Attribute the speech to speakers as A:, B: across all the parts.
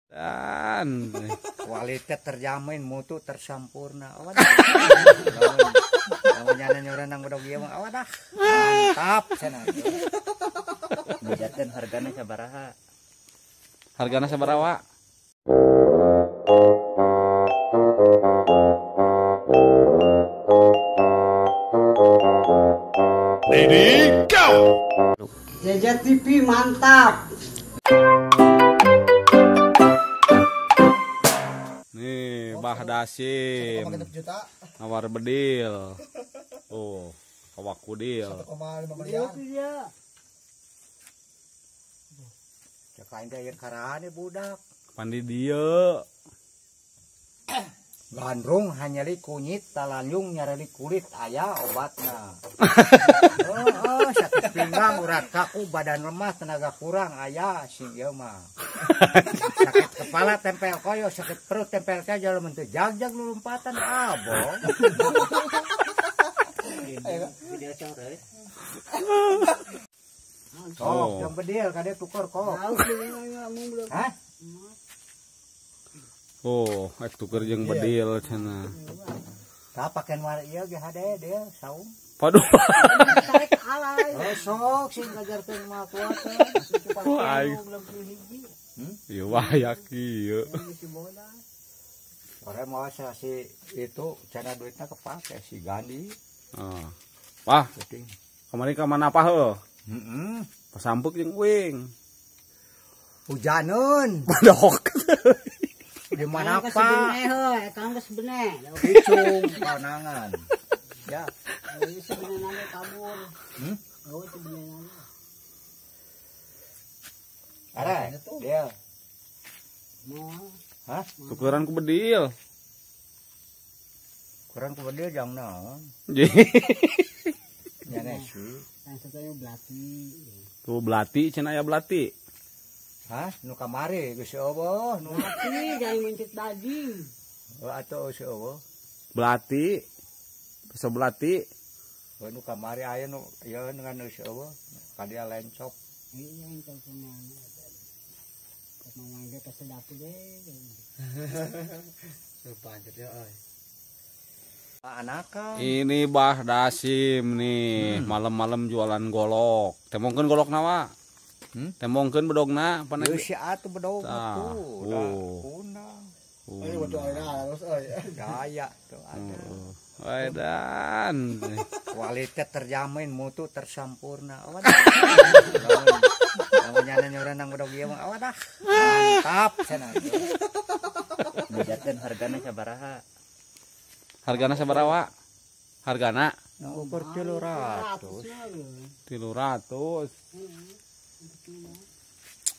A: Dan
B: kualitas terjamin, mutu tersampurna. Awadah. Namanya nyoran nang bodog ieu mah awadah. Mantap cenah.
C: Bejakeun hargana sabaraha?
A: hargana sabaraha?
D: Ready, go!
E: Jaja TV mantap.
A: Nih, Bah Dasim. Nawar bedil. Oh, kawak kudil.
B: 1,5 miliar. Cek aing teh karane budak.
A: Pandi dieu.
B: Gandrung hanyali kunyit talanjung nyareli kulit aya obatna. Sakit pinggang urat kaku badan lemah tenaga kurang aya si ieu mah. Sakit kepala tempel koyo sakit perut tempel teh jalan teu jagjag lulumpatan abong.
C: Video core.
B: Kok yang bedil kade tukar kok. Hah?
A: Oh, ek tuker jeung bedil cenah.
B: Ka pakean war ieu ge hade dia saung.
A: Paduh.
E: Tarik alay.
B: Sok sing ngajarkeun mah kuat teh.
A: Wah, ieu wayak ieu.
B: Ora mau si itu cenah duitna kepake si Gandhi.
A: Oh. Wah,
B: Penting.
A: kemarin ka mana apa heuh?
B: Heeh.
A: Pasampuk jeung uing.
B: Hujaneun.
A: Padok.
B: Di mana
E: Kang
B: Pak?
E: Kang sebenarnya.
B: Icung panangan. Ya.
E: Sebenarnya kabur. Oh sebenarnya.
B: Are, dia.
E: Mau
B: Hah?
A: Tukeran ku bedil.
B: Kurang ku bedil jam naon? Nya sih.
E: yang satunya belati.
A: Tuh belati cenah aya belati.
B: Hah? Nu kamari geus eueuh nu
E: Belati jangan mencit daging.
B: atuh geus eueuh.
A: Belati. Bisa belati.
B: Nu kamari aya nu ieu dengan geus eueuh. Kadia lencok.
E: Iya yang teleponnya. Kemana dia kesedap deh.
B: Panjat ya euy. Anaka.
A: Ini Bah Dasim nih, malam-malam jualan golok. Temongkeun golok nawa? Temongkeun bedogna
B: Geus
A: panah.
B: si atuh bedog
A: Tah.
B: tuh.
A: Oh.
B: Kuna.
A: Ayo
B: Gaya tuh ada.
A: Edan.
B: Kualitas terjamin, mutu tersampurna. Awadah. Namanya nyoran nang bodog ieu mah awadah. Mantap cenah.
C: Bejakeun hargana sabaraha?
A: Hargana sabaraha? Hargana
B: Ukur 300.
A: 300.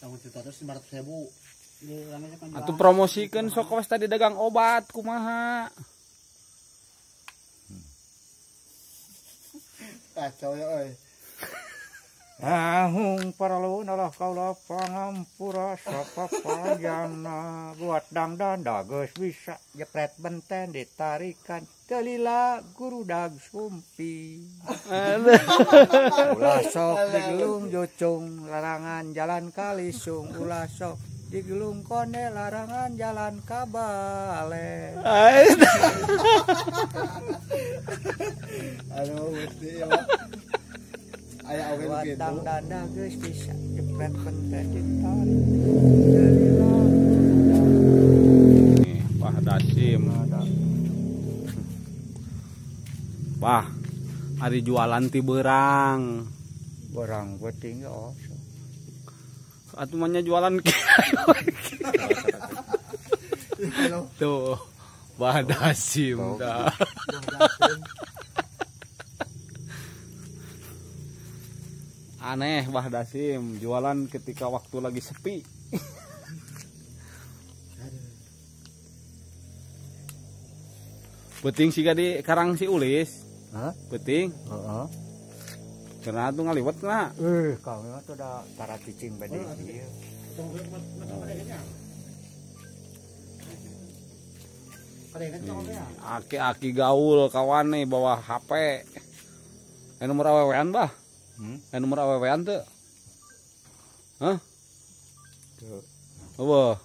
E: Tahun 500.000.
A: Atuh promosikeun sok wes tadi dagang obat kumaha?
E: Kacau ya euy.
B: Ahung paralun Allah kaula pangampura sapapayana buat dangdan geus bisa jepret benten ditarikan kelila gurudag sumpi. Ulah sok digelung jucung larangan jalan kalisung ulah sok digelung konde larangan jalan kabale.
E: Aduh, mesti ya. Aya awel
B: Buat
E: gitu.
B: dangdan geus bisa jepret benten ditarik.
A: Nih, Bah Dasim. Bah, ari jualan ti beurang.
B: Barang penting oh.
A: Atuh mah nya jualan tuh. Bah Dasim dah. Aneh Bah Dasim jualan ketika waktu lagi sepi. Penting sih di karang si Ulis.
B: Hah?
A: Penting.
B: Heeh.
A: Karena tuh ngaliwat na.
B: Kau memang tuh udah tara cicing bade ieu.
A: Aki-aki gaul kawan nih bawa HP. Nomor awewean bah. Nomor awewean tuh. Hah?
B: Tuh.
A: Apa?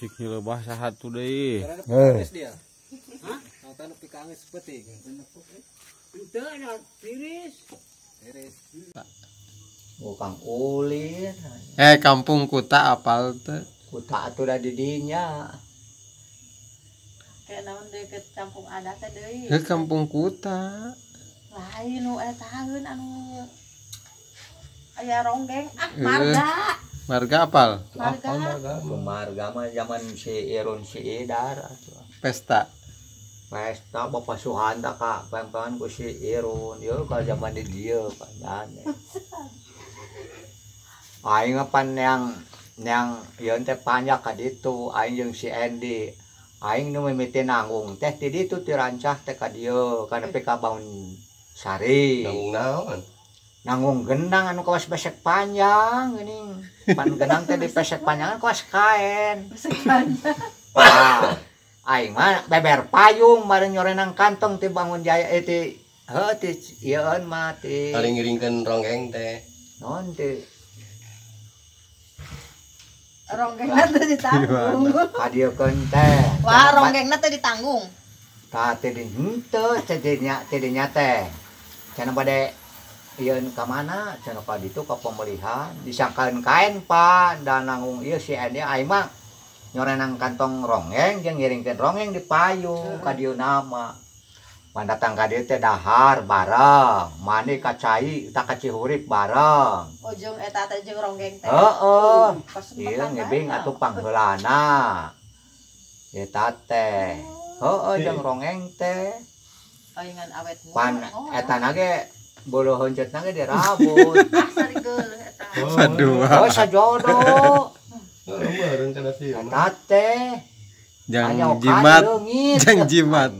A: cik lebah sahat tuh deui.
E: dia. Hah? Nang tanu pikangis peuting.
B: Henteu nya tiris.
E: Tiris.
B: Bukan ulin.
F: Kampung Kuta apal teh?
B: Kuta atuh da di dinya.
G: Kayak naon deket kampung adat teh deui.
F: Kampung Kuta.
G: Lain nu eta taheun anu aya ronggeng marga.
F: Marga apal?
B: Marga mah zaman si Irun si Idar atuh.
F: Pesta.
B: Pesta Bapak Suhanda ka pempean ku si Irun. Yo ka zaman di dieu panjang. Aing pan yang yeun teh panjak ka ditu aing jeung si Endi. Aing nu mimiti nanggung teh di ditu ti rancah teh ka dieu kana pe ka Bangun Sari.
E: Nanggung naon?
B: Nanggung gendang anu kawas besek panjang geuning. Pan gendang teh di pesek panjang kawas kaen. Wah, aing mah beber payung mari nyorenang kantong ti Bangun Jaya ti ti ieun mah ti
E: Paling ngiringkeun ronggeng teh.
B: non ti
G: Ronggengna teh ditanggung.
B: kadiekeun teh.
G: Wah, ronggengna teh ditanggung.
B: Tah teh di henteu teh dinya teh. Cenah bade ieun ka mana? Cenah ka ditu ka pemelihan disangkaeun kaen Pak dan nanggung ieu si Endi aing mah nyorenang kantong ronggeng jeung ngiringkeun ronggeng di payung ka dieuna mah. Pan datang ka dieu teh dahar bareng, mani ka cai ta ka Cihurip bareng.
G: Ujung eta teh jeung ronggeng teh.
B: Heeh.
G: Pas
B: Ieu
G: makan
B: ngebing
G: bae.
B: atuh pangheulana. Eta teh. Heeh jeung ronggeng teh.
G: Palingan awet mulu.
B: Pan etana ge bulu heuncetna ge dirabut.
G: Asari geuleuh eta.
F: Padua.
B: Oh sajodoh.
E: Heeh, rencana sih.
B: Eta teh.
F: Jang
B: Anya oka
F: jimat.
B: leungit.
F: Jang jimat.